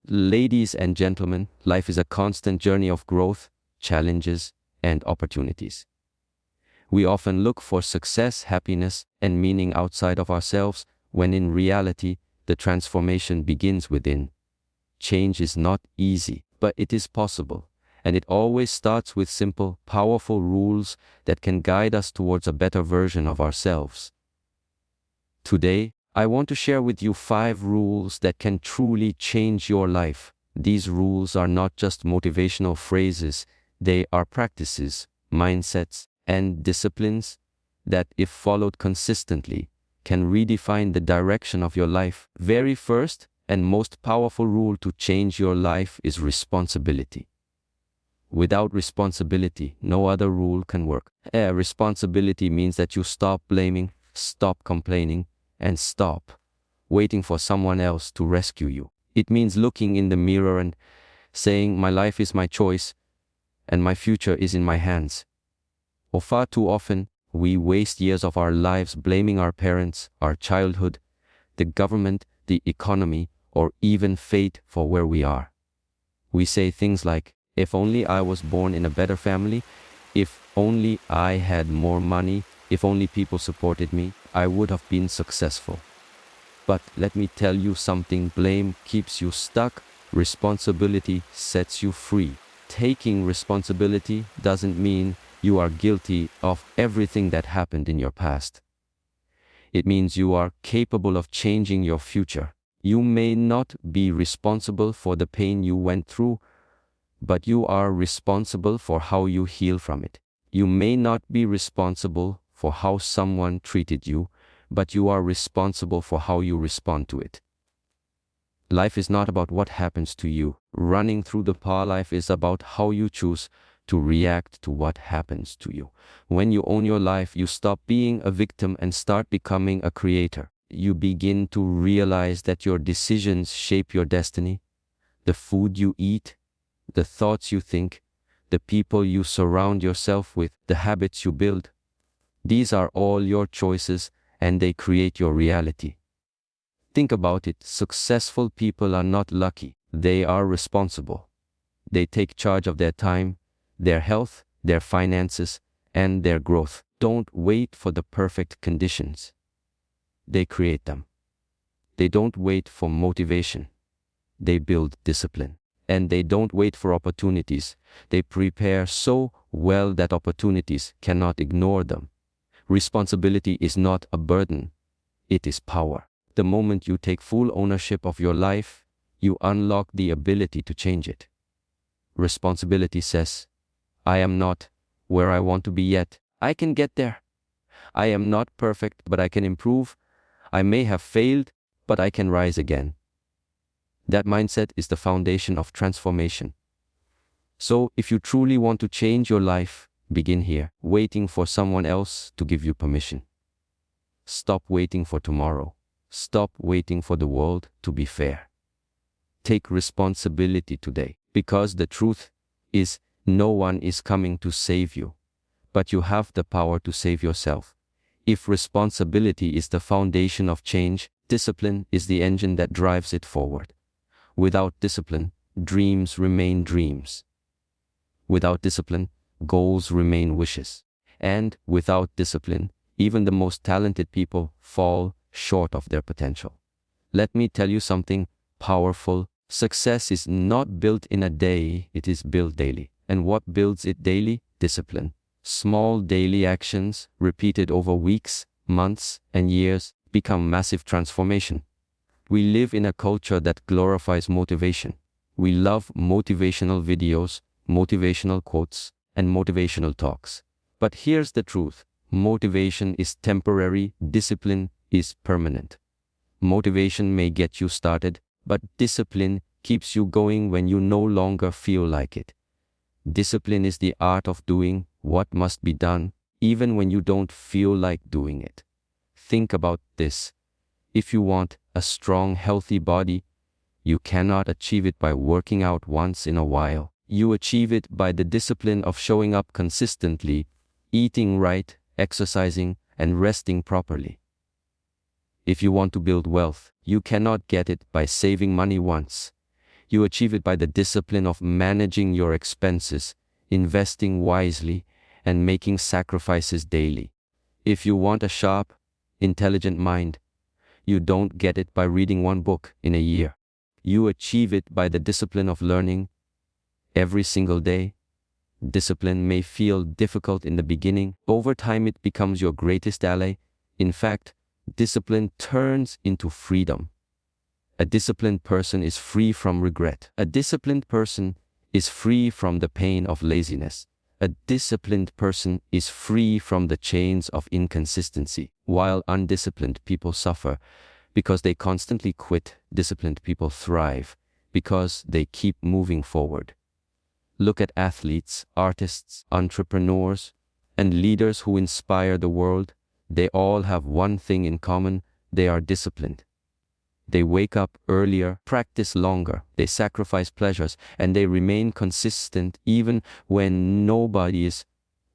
Ladies and gentlemen, life is a constant journey of growth, challenges, and opportunities. We often look for success, happiness, and meaning outside of ourselves, when in reality, the transformation begins within. Change is not easy, but it is possible, and it always starts with simple, powerful rules that can guide us towards a better version of ourselves. Today, I want to share with you 5 rules that can truly change your life. These rules are not just motivational phrases, they are practices, mindsets, and disciplines that, if followed consistently, can redefine the direction of your life. Very first and most powerful rule to change your life is responsibility. Without responsibility, no other rule can work. Responsibility means that you stop blaming, stop complaining, and stop waiting for someone else to rescue you. It means looking in the mirror and saying, my life is my choice and my future is in my hands. Or far too often, we waste years of our lives blaming our parents, our childhood, the government, the economy, or even fate for where we are. We say things like, if only I was born in a better family, if only I had more money, if only people supported me, I would have been successful. But let me tell you something, blame keeps you stuck, responsibility sets you free. Taking responsibility doesn't mean you are guilty of everything that happened in your past. It means you are capable of changing your future. You may not be responsible for the pain you went through, but you are responsible for how you heal from it. You may not be responsible for how someone treated you, but you are responsible for how you respond to it. Life is not about what happens to you. Running through the path, life is about how you choose to react to what happens to you. When you own your life, you stop being a victim and start becoming a creator. You begin to realize that your decisions shape your destiny. The food you eat, the thoughts you think, the people you surround yourself with, the habits you build. These are all your choices, and they create your reality. Think about it. Successful people are not lucky. They are responsible. They take charge of their time, their health, their finances, and their growth. Don't wait for the perfect conditions. They create them. They don't wait for motivation. They build discipline. And they don't wait for opportunities. They prepare so well that opportunities cannot ignore them. Responsibility is not a burden. It is power. The moment you take full ownership of your life, you unlock the ability to change it. Responsibility says, I am not where I want to be yet. I can get there. I am not perfect, but I can improve. I may have failed, but I can rise again. That mindset is the foundation of transformation. So, if you truly want to change your life, begin here, waiting for someone else to give you permission. Stop waiting for tomorrow. Stop waiting for the world to be fair. Take responsibility today, because the truth is, no one is coming to save you, but you have the power to save yourself. If responsibility is the foundation of change, discipline is the engine that drives it forward. Without discipline, dreams remain dreams. Without discipline, goals remain wishes. And without discipline, even the most talented people fall short of their potential. Let me tell you something powerful. Success is not built in a day, it is built daily. And what builds it daily? Discipline. Small daily actions, repeated over weeks, months, and years, become massive transformation. We live in a culture that glorifies motivation. We love motivational videos, motivational quotes, and motivational talks. But here's the truth. Motivation is temporary, discipline is permanent. Motivation may get you started, but discipline keeps you going when you no longer feel like it. Discipline is the art of doing what must be done, even when you don't feel like doing it. Think about this. If you want a strong, healthy body, you cannot achieve it by working out once in a while. You achieve it by the discipline of showing up consistently, eating right, exercising, and resting properly. If you want to build wealth, you cannot get it by saving money once. You achieve it by the discipline of managing your expenses, investing wisely, and making sacrifices daily. If you want a sharp, intelligent mind, you don't get it by reading one book in a year. You achieve it by the discipline of learning every single day. Discipline may feel difficult in the beginning. Over time, it becomes your greatest ally. In fact, discipline turns into freedom. A disciplined person is free from regret. A disciplined person is free from the pain of laziness. A disciplined person is free from the chains of inconsistency. While undisciplined people suffer because they constantly quit, disciplined people thrive because they keep moving forward. Look at athletes, artists, entrepreneurs, and leaders who inspire the world. They all have one thing in common: they are disciplined. They wake up earlier, practice longer, they sacrifice pleasures, and they remain consistent even when nobody is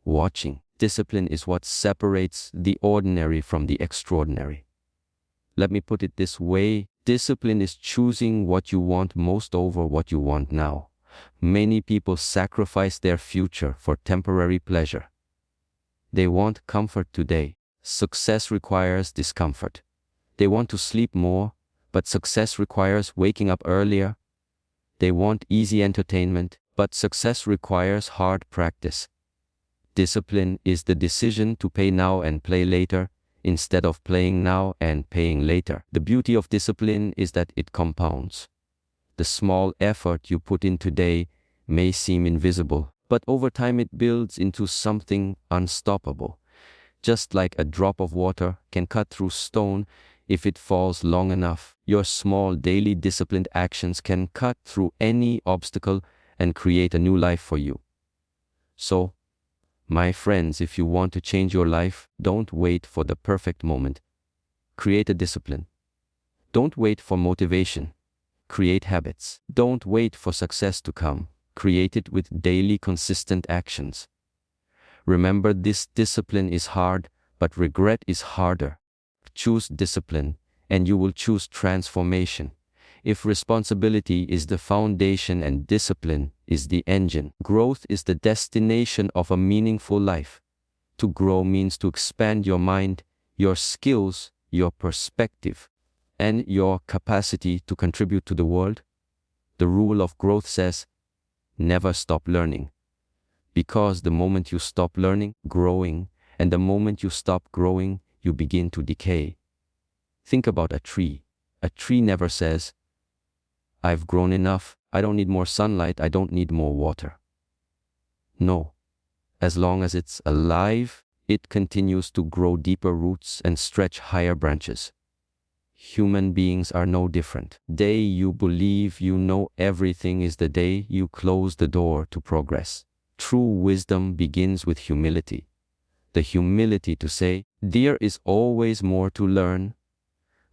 watching. Discipline is what separates the ordinary from the extraordinary. Let me put it this way: discipline is choosing what you want most over what you want now. Many people sacrifice their future for temporary pleasure. They want comfort today. Success requires discomfort. They want to sleep more, but success requires waking up earlier. They want easy entertainment, but success requires hard practice. Discipline is the decision to pay now and play later, instead of playing now and paying later. The beauty of discipline is that it compounds. The small effort you put in today may seem invisible, but over time it builds into something unstoppable. Just like a drop of water can cut through stone if it falls long enough, your small daily disciplined actions can cut through any obstacle and create a new life for you. So, my friends, if you want to change your life, don't wait for the perfect moment. Create a discipline. Don't wait for motivation. Create habits. Don't wait for success to come. Create it with daily consistent actions. Remember, this discipline is hard, but regret is harder. Choose discipline, and you will choose transformation. If responsibility is the foundation and discipline is the engine, growth is the destination of a meaningful life. To grow means to expand your mind, your skills, your perspective, and your capacity to contribute to the world. The rule of growth says, never stop learning. Because the moment you stop learning, growing, and the moment you stop growing, you begin to decay. Think about a tree. A tree never says, I've grown enough, I don't need more sunlight, I don't need more water. No. As long as it's alive, it continues to grow deeper roots and stretch higher branches. Human beings are no different. The day you believe you know everything is the day you close the door to progress. True wisdom begins with humility. The humility to say, there is always more to learn.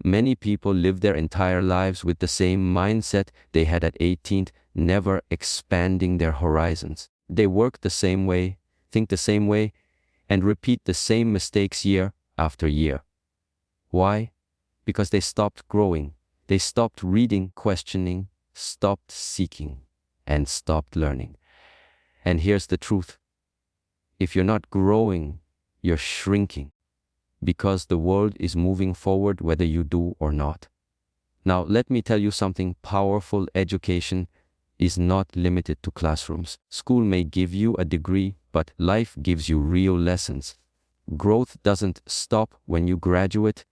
Many people live their entire lives with the same mindset they had at 18, never expanding their horizons. They work the same way, think the same way, and repeat the same mistakes year after year. Why? Because they stopped growing. They stopped reading, questioning, stopped seeking, and stopped learning. And here's the truth. If you're not growing, you're shrinking. Because the world is moving forward whether you do or not. Now, let me tell you something powerful. Education is not limited to classrooms. School may give you a degree, but life gives you real lessons. Growth doesn't stop when you graduate.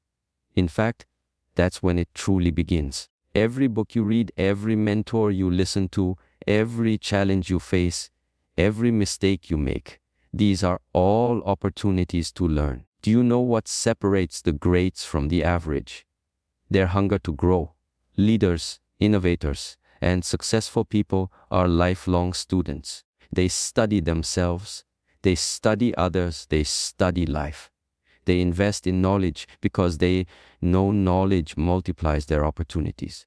In fact, that's when it truly begins. Every book you read, every mentor you listen to, every challenge you face, every mistake you make, these are all opportunities to learn. Do you know what separates the greats from the average? Their hunger to grow. Leaders, innovators, and successful people are lifelong students. They study themselves, they study others, they study life. They invest in knowledge because they know knowledge multiplies their opportunities.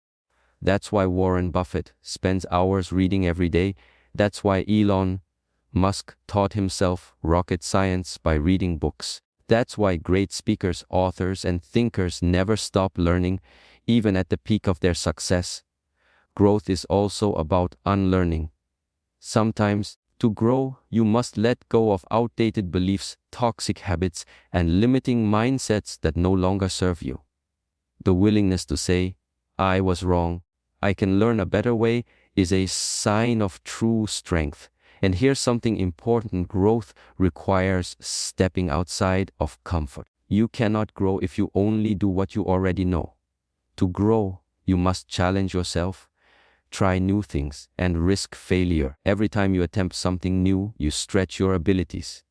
That's why Warren Buffett spends hours reading every day. That's why Elon Musk taught himself rocket science by reading books. That's why great speakers, authors, and thinkers never stop learning, even at the peak of their success. growth is also about unlearning. Sometimes, to grow, you must let go of outdated beliefs, toxic habits, and limiting mindsets that no longer serve you. The willingness to say, I was wrong, I can learn a better way, is a sign of true strength. And here's something important: growth requires stepping outside of comfort. You cannot grow if you only do what you already know. To grow, you must challenge yourself, try new things, and risk failure. Every time you attempt something new, you stretch your abilities.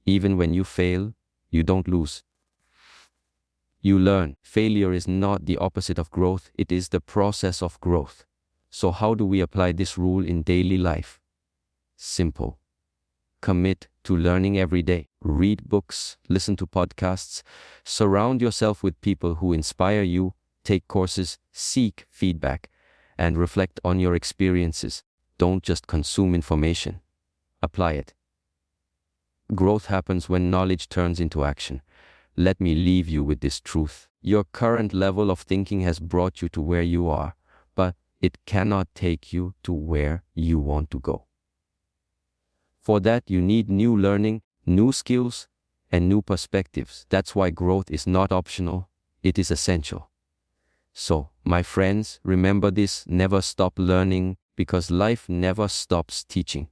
Even when you fail, you don't lose. You learn. Failure is not the opposite of growth, it is the process of growth. So how do we apply this rule in daily life? Simple. Commit to learning every day. Read books, listen to podcasts, surround yourself with people who inspire you, take courses, seek feedback, and reflect on your experiences. Don't just consume information. Apply it. Growth happens when knowledge turns into action. Let me leave you with this truth. Your current level of thinking has brought you to where you are, but it cannot take you to where you want to go. For that, you need new learning, new skills, and new perspectives. That's why growth is not optional, it is essential. So, my friends, remember this: never stop learning, because life never stops teaching.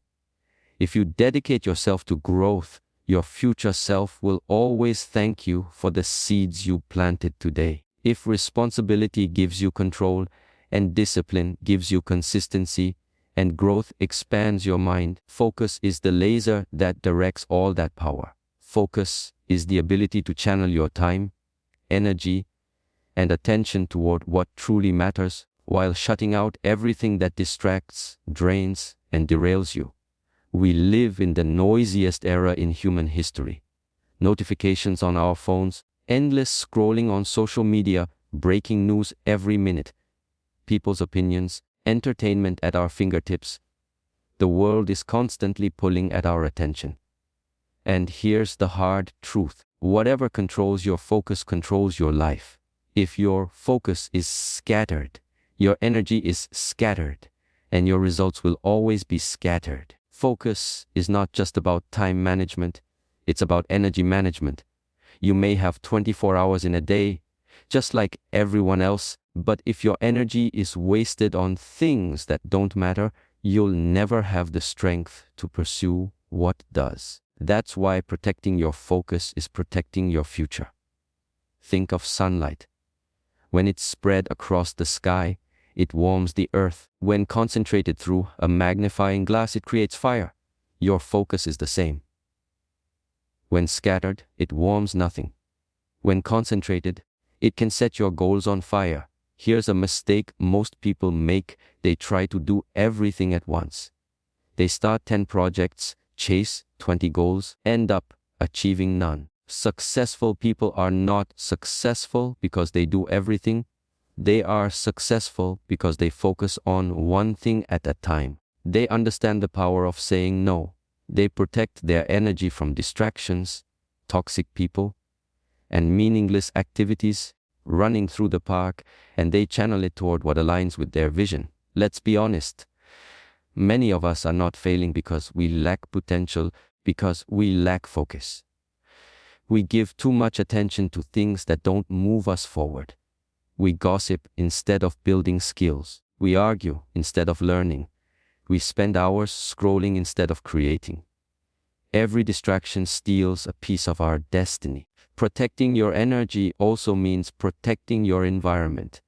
If you dedicate yourself to growth, your future self will always thank you for the seeds you planted today. If responsibility gives you control, and discipline gives you consistency, and growth expands your mind, focus is the laser that directs all that power. Focus is the ability to channel your time, energy, and attention toward what truly matters, while shutting out everything that distracts, drains, and derails you. We live in the noisiest era in human history. Notifications on our phones, endless scrolling on social media, breaking news every minute, people's opinions, entertainment at our fingertips. The world is constantly pulling at our attention. And here's the hard truth: whatever controls your focus controls your life. If your focus is scattered, your energy is scattered, and your results will always be scattered. Focus is not just about time management, it's about energy management. You may have 24 hours in a day, just like everyone else, but if your energy is wasted on things that don't matter, you'll never have the strength to pursue what does. That's why protecting your focus is protecting your future. Think of sunlight. When it's spread across the sky, it warms the earth. When concentrated through a magnifying glass, it creates fire. Your focus is the same. When scattered, it warms nothing. When concentrated, it can set your goals on fire. Here's a mistake most people make: they try to do everything at once. They start 10 projects, chase 20 goals, end up achieving none. Successful people are not successful because they do everything. They are successful because they focus on one thing at a time. They understand the power of saying no. They protect their energy from distractions, toxic people, and meaningless activities, running through the park, and they channel it toward what aligns with their vision. Let's be honest. Many of us are not failing because we lack potential, because we lack focus. We give too much attention to things that don't move us forward. We gossip instead of building skills. We argue instead of learning. We spend hours scrolling instead of creating. Every distraction steals a piece of our destiny. Protecting your energy also means protecting your environment.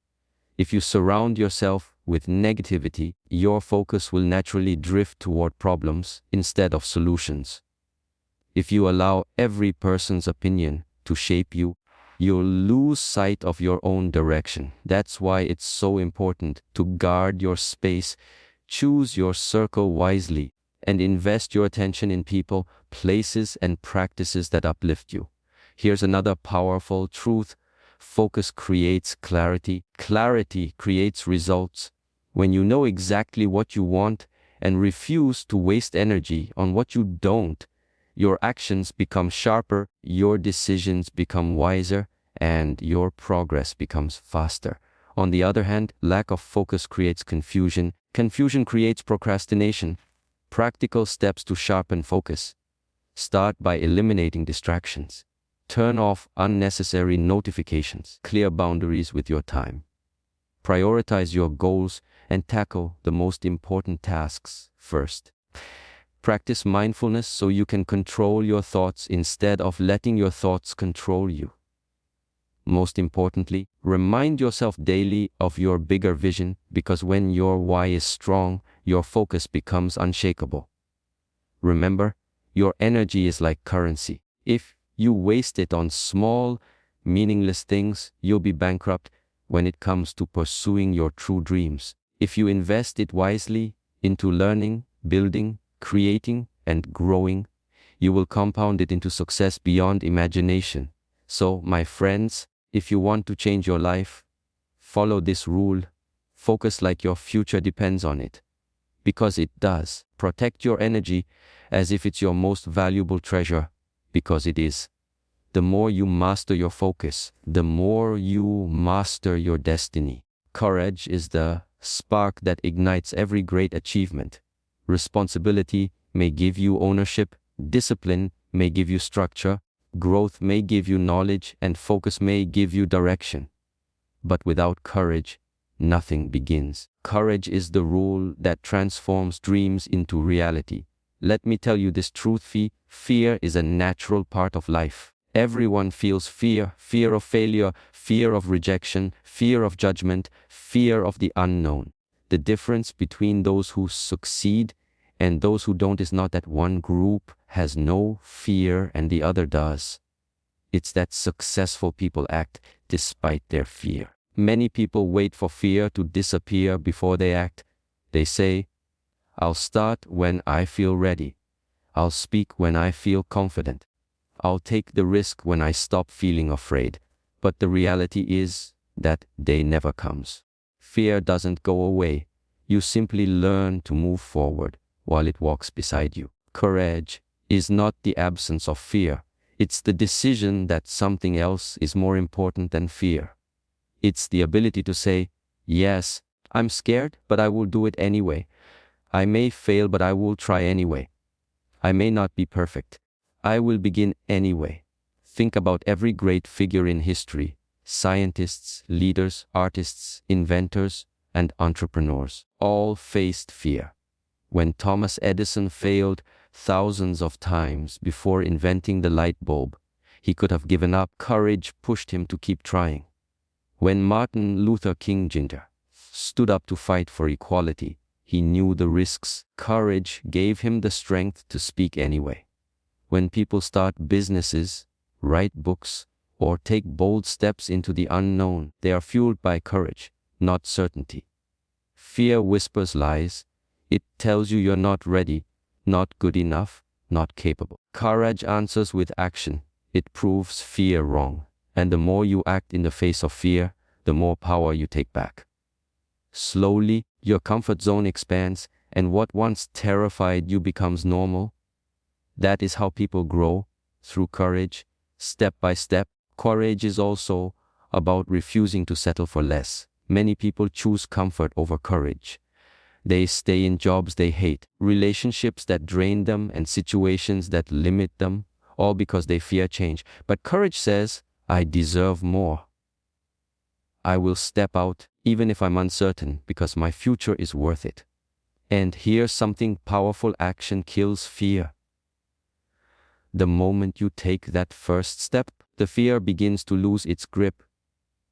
If you surround yourself with negativity, your focus will naturally drift toward problems instead of solutions. If you allow every person's opinion to shape you, you'll lose sight of your own direction. That's why it's so important to guard your space, choose your circle wisely, and invest your attention in people, places, and practices that uplift you. Here's another powerful truth: focus creates clarity. Clarity creates results. When you know exactly what you want and refuse to waste energy on what you don't, your actions become sharper, your decisions become wiser, and your progress becomes faster. On the other hand, lack of focus creates confusion. Confusion creates procrastination. Practical steps to sharpen focus. Start by eliminating distractions. Turn off unnecessary notifications. Clear boundaries with your time. Prioritize your goals and tackle the most important tasks first. Practice mindfulness so you can control your thoughts instead of letting your thoughts control you. Most importantly, remind yourself daily of your bigger vision, because when your why is strong, your focus becomes unshakable. Remember, your energy is like currency. If you waste it on small, meaningless things, you'll be bankrupt when it comes to pursuing your true dreams. If you invest it wisely into learning, building, creating, and growing, you will compound it into success beyond imagination. So, my friends, if you want to change your life, follow this rule. Focus like your future depends on it. Because it does. Protect your energy as if it's your most valuable treasure, because it is. The more you master your focus, the more you master your destiny. Courage is the spark that ignites every great achievement. Responsibility may give you ownership, discipline may give you structure, growth may give you knowledge, and focus may give you direction. But without courage, nothing begins. Courage is the rule that transforms dreams into reality. Let me tell you this truth: fear is a natural part of life. Everyone feels fear: fear of failure, fear of rejection, fear of judgment, fear of the unknown. The difference between those who succeed and those who don't is not that one group has no fear and the other does. It's that successful people act despite their fear. Many people wait for fear to disappear before they act. They say, "I'll start when I feel ready. I'll speak when I feel confident. I'll take the risk when I stop feeling afraid." But the reality is that day never comes. Fear doesn't go away. You simply learn to move forward while it walks beside you. Courage is not the absence of fear. It's the decision that something else is more important than fear. It's the ability to say, "Yes, I'm scared, but I will do it anyway. I may fail, but I will try anyway. I may not be perfect. I will begin anyway." Think about every great figure in history: scientists, leaders, artists, inventors, and entrepreneurs. All faced fear. When Thomas Edison failed thousands of times before inventing the light bulb, he could have given up. Courage pushed him to keep trying. When Martin Luther King Jr. stood up to fight for equality, he knew the risks. Courage gave him the strength to speak anyway. When people start businesses, write books, or take bold steps into the unknown, they are fueled by courage, not certainty. Fear whispers lies. It tells you you're not ready, not good enough, not capable. Courage answers with action. It proves fear wrong. And the more you act in the face of fear, the more power you take back. Slowly, your comfort zone expands, and what once terrified you becomes normal. That is how people grow, through courage, step by step. Courage is also about refusing to settle for less. Many people choose comfort over courage. They stay in jobs they hate, relationships that drain them, and situations that limit them, all because they fear change. But courage says, "I deserve more. I will step out, even if I'm uncertain, because my future is worth it." And here's something powerful: action kills fear. The moment you take that first step, the fear begins to lose its grip.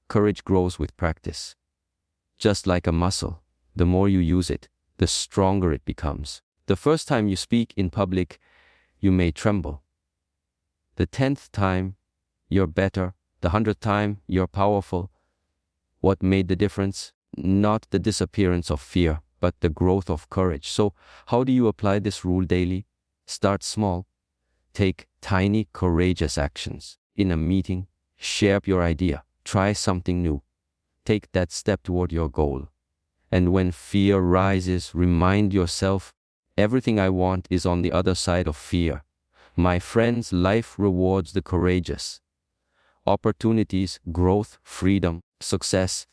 Courage grows with practice. Just like a muscle, the more you use it, the stronger it becomes. The first time you speak in public, you may tremble. The 10th time, you're better. The 100th time, you're powerful. What made the difference? Not the disappearance of fear, but the growth of courage. So, how do you apply this rule daily? Start small. Take tiny, courageous actions. In a meeting, share your idea. Try something new. Take that step toward your goal. And when fear rises, remind yourself, everything I want is on the other side of fear. My friends, life rewards the courageous. Opportunities, growth, freedom, success,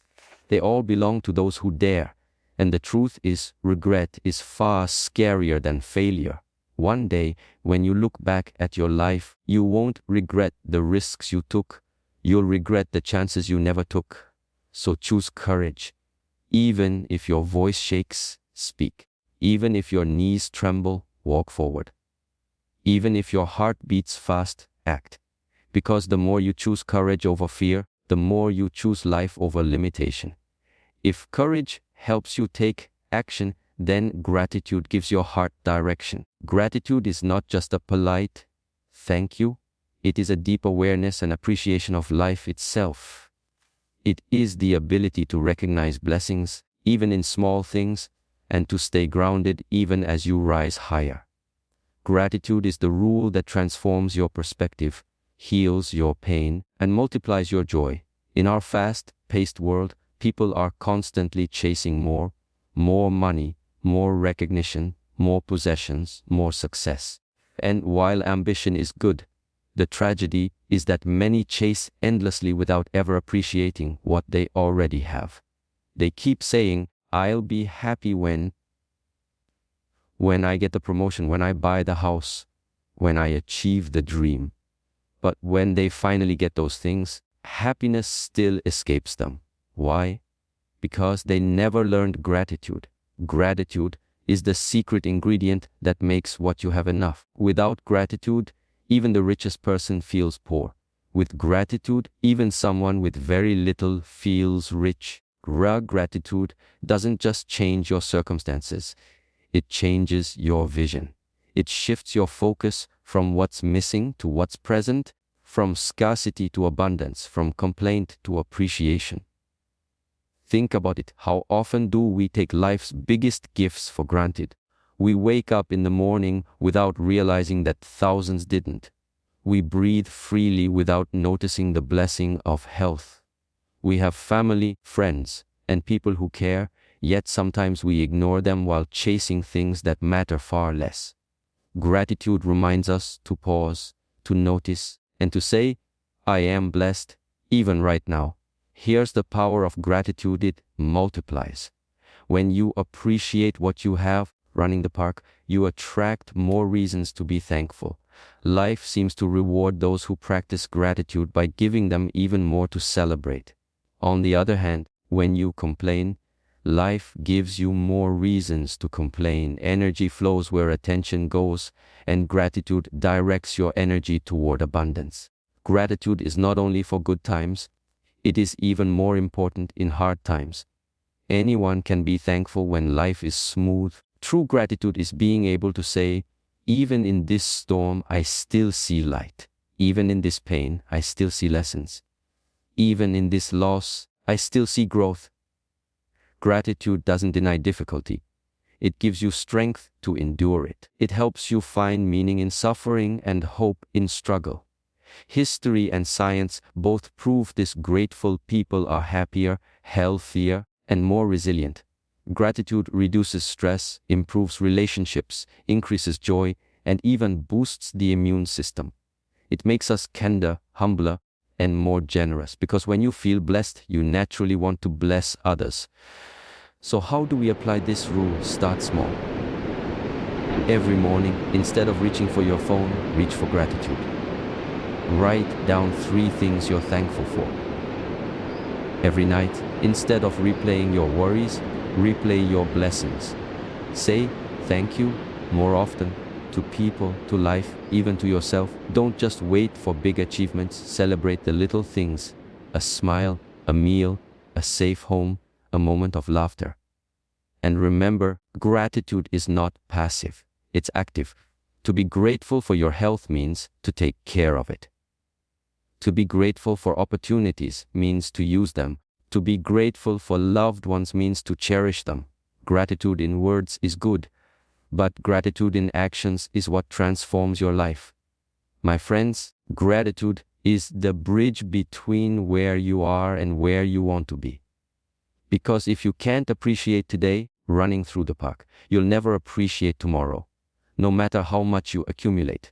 They all belong to those who dare. And the truth is, regret is far scarier than failure. One day, when you look back at your life, you won't regret the risks you took. You'll regret the chances you never took. So choose courage. Even if your voice shakes, speak. Even if your knees tremble, walk forward. Even if your heart beats fast, act. Because the more you choose courage over fear, the more you choose life over limitation. If courage helps you take action, then gratitude gives your heart direction. Gratitude is not just a polite thank you. It is a deep awareness and appreciation of life itself. It is the ability to recognize blessings, even in small things, and to stay grounded even as you rise higher. Gratitude is the rule that transforms your perspective, heals your pain, and multiplies your joy. In our fast-paced world, people are constantly chasing more money, more recognition, more possessions, more success. And while ambition is good, the tragedy is that many chase endlessly without ever appreciating what they already have. They keep saying, "I'll be happy when I get the promotion, when I buy the house, when I achieve the dream." But when they finally get those things, happiness still escapes them. Why? Because they never learned gratitude. Gratitude is the secret ingredient that makes what you have enough. Without gratitude, even the richest person feels poor. With gratitude, even someone with very little feels rich. Gratitude doesn't just change your circumstances, it changes your vision. It shifts your focus from what's missing to what's present, from scarcity to abundance, from complaint to appreciation. Think about it. How often do we take life's biggest gifts for granted? We wake up in the morning without realizing that thousands didn't. We breathe freely without noticing the blessing of health. We have family, friends, and people who care, yet sometimes we ignore them while chasing things that matter far less. Gratitude reminds us to pause, to notice, and to say, "I am blessed, even right now." Here's the power of gratitude: it multiplies. When you appreciate what you have, running the park, you attract more reasons to be thankful. Life seems to reward those who practice gratitude by giving them even more to celebrate. On the other hand, when you complain, life gives you more reasons to complain. Energy flows where attention goes, and gratitude directs your energy toward abundance. Gratitude is not only for good times, it is even more important in hard times. Anyone can be thankful when life is smooth. True gratitude is being able to say, "Even in this storm, I still see light. Even in this pain, I still see lessons. Even in this loss, I still see growth." Gratitude doesn't deny difficulty. It gives you strength to endure it. It helps you find meaning in suffering and hope in struggle. History and science both prove this. Grateful people are happier, healthier, and more resilient. Gratitude reduces stress, improves relationships, increases joy, and even boosts the immune system. It makes us kinder, humbler, and more generous, because when you feel blessed, you naturally want to bless others. So how do we apply this rule? Start small. Every morning, instead of reaching for your phone, reach for gratitude. Write down 3 things you're thankful for. Every night, instead of replaying your worries, replay your blessings. Say thank you more often, to people, to life, even to yourself. Don't just wait for big achievements. Celebrate the little things: a smile, a meal, a safe home, a moment of laughter. And remember, gratitude is not passive, it's active. To be grateful for your health means to take care of it. To be grateful for opportunities means to use them. To be grateful for loved ones means to cherish them. Gratitude in words is good, but gratitude in actions is what transforms your life. My friends, gratitude is the bridge between where you are and where you want to be. Because if you can't appreciate today, running through the park, you'll never appreciate tomorrow, no matter how much you accumulate.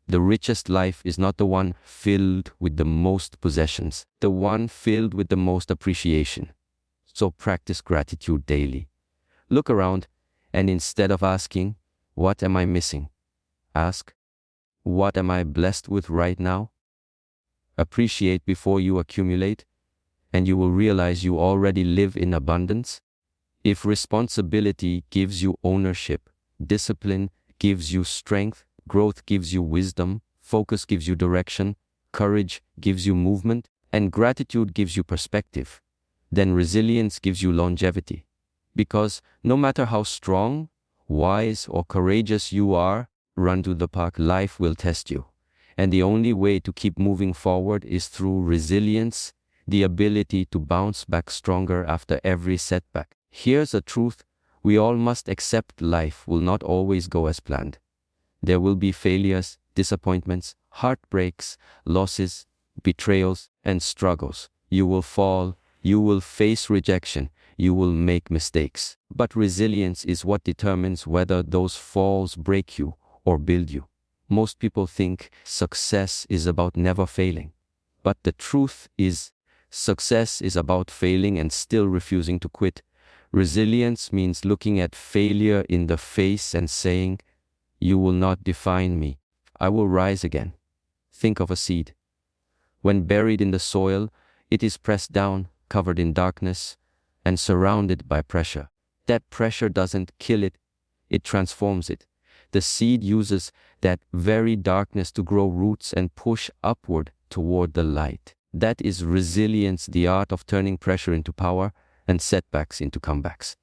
The richest life is not the one filled with the most possessions, the one filled with the most appreciation. So practice gratitude daily. Look around, and instead of asking, "What am I missing?" ask, "What am I blessed with right now?" Appreciate before you accumulate, and you will realize you already live in abundance. If responsibility gives you ownership, discipline gives you strength, growth gives you wisdom, focus gives you direction, courage gives you movement, and gratitude gives you perspective, then resilience gives you longevity. Because no matter how strong, wise, or courageous you are, run to the park, life will test you. And the only way to keep moving forward is through resilience, the ability to bounce back stronger after every setback. Here's a truth: we all must accept life will not always go as planned. There will be failures, disappointments, heartbreaks, losses, betrayals, and struggles. You will fall, you will face rejection, you will make mistakes. But resilience is what determines whether those falls break you or build you. Most people think success is about never failing. But the truth is, success is about failing and still refusing to quit. Resilience means looking at failure in the face and saying, "You will not define me. I will rise again." Think of a seed. When buried in the soil, it is pressed down, covered in darkness, and surrounded by pressure. That pressure doesn't kill it, it transforms it. The seed uses that very darkness to grow roots and push upward toward the light. That is resilience, the art of turning pressure into power and setbacks into comebacks.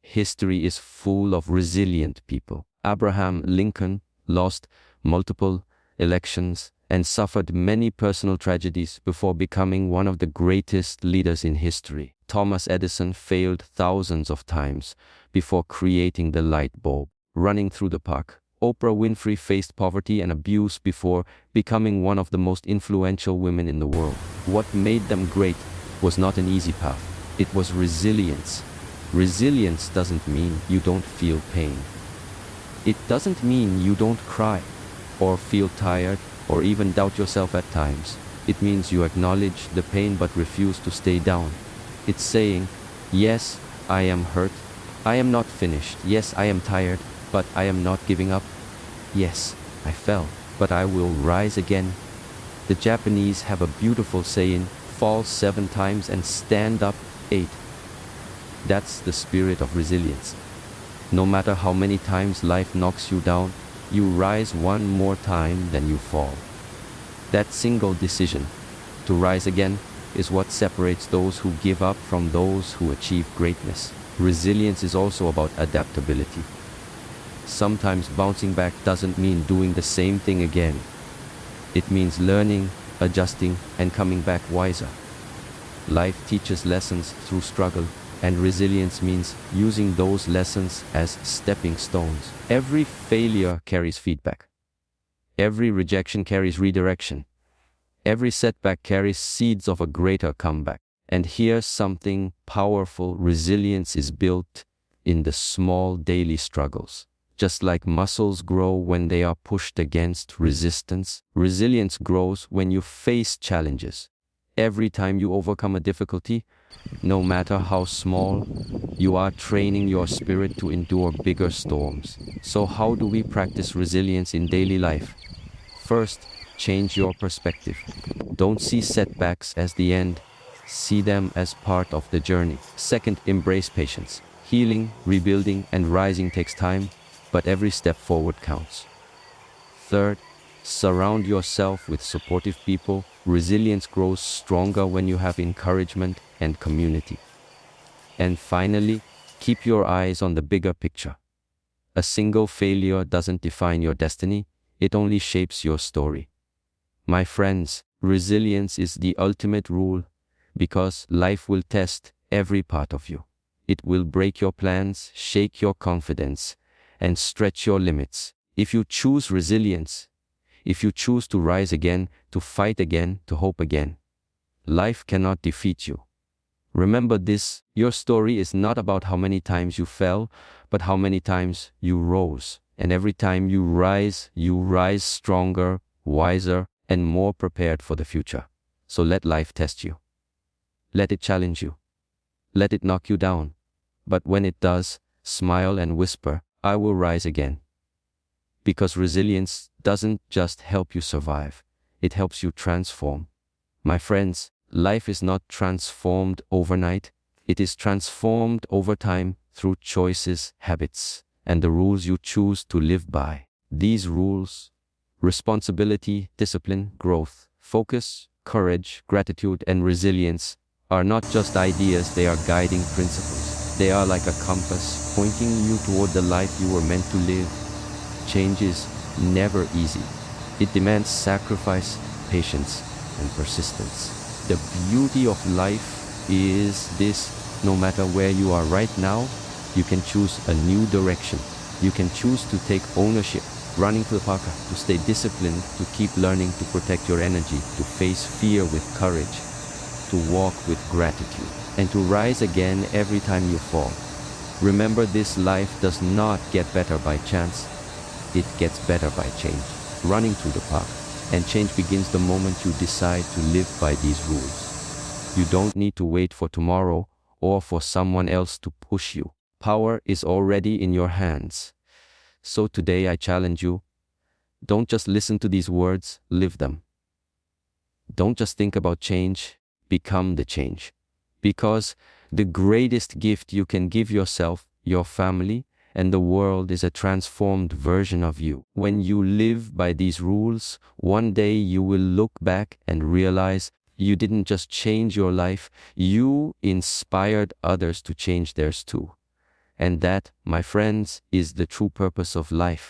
History is full of resilient people. Abraham Lincoln lost multiple elections and suffered many personal tragedies before becoming one of the greatest leaders in history. Thomas Edison failed thousands of times before creating the light bulb. Running through the park, Oprah Winfrey faced poverty and abuse before becoming one of the most influential women in the world. What made them great was not an easy path. It was resilience. Resilience doesn't mean you don't feel pain. It doesn't mean you don't cry, or feel tired, or even doubt yourself at times. It means you acknowledge the pain but refuse to stay down. It's saying, "Yes, I am hurt. I am not finished. Yes, I am tired, but I am not giving up. Yes, I fell, but I will rise again." The Japanese have a beautiful saying, "Fall 7 times and stand up 8. That's the spirit of resilience. No matter how many times life knocks you down, you rise one more time, then you fall. That single decision, to rise again, is what separates those who give up from those who achieve greatness. Resilience is also about adaptability. Sometimes bouncing back doesn't mean doing the same thing again. It means learning, adjusting, and coming back wiser. Life teaches lessons through struggle, and resilience means using those lessons as stepping stones. Every failure carries feedback. Every rejection carries redirection. Every setback carries seeds of a greater comeback. And here's something powerful: resilience is built in the small daily struggles. Just like muscles grow when they are pushed against resistance, resilience grows when you face challenges. Every time you overcome a difficulty, no matter how small, you are training your spirit to endure bigger storms. So how do we practice resilience in daily life? First, change your perspective. Don't see setbacks as the end. See them as part of the journey. Second, embrace patience. Healing, rebuilding, and rising takes time, but every step forward counts. Third, surround yourself with supportive people. Resilience grows stronger when you have encouragement and community. And finally, keep your eyes on the bigger picture. A single failure doesn't define your destiny, it only shapes your story. My friends, resilience is the ultimate rule, because life will test every part of you. It will break your plans, shake your confidence, and stretch your limits. If you choose resilience, if you choose to rise again, to fight again, to hope again, life cannot defeat you. Remember this: your story is not about how many times you fell, but how many times you rose. And every time you rise stronger, wiser, and more prepared for the future. So let life test you. Let it challenge you. Let it knock you down. But when it does, smile and whisper, I will rise again. Because resilience doesn't just help you survive, it helps you transform. My friends, life is not transformed overnight. It is transformed over time through choices, habits, and the rules you choose to live by. These rules: responsibility, discipline, growth, focus, courage, gratitude, and resilience, are not just ideas, they are guiding principles. They are like a compass pointing you toward the life you were meant to live. Change is never easy. It demands sacrifice, patience, and persistence. The beauty of life is this: no matter where you are right now, you can choose a new direction. You can choose to take ownership, running to the park, to stay disciplined, to keep learning, to protect your energy, to face fear with courage, to walk with gratitude, and to rise again every time you fall. Remember, this life does not get better by chance. It gets better by change, running through the park. And change begins the moment you decide to live by these rules. You don't need to wait for tomorrow or for someone else to push you. Power is already in your hands. So today I challenge you, don't just listen to these words, live them. Don't just think about change, become the change. Because the greatest gift you can give yourself, your family, and the world is a transformed version of you. When you live by these rules, one day you will look back and realize you didn't just change your life, you inspired others to change theirs too. And that, my friends, is the true purpose of life.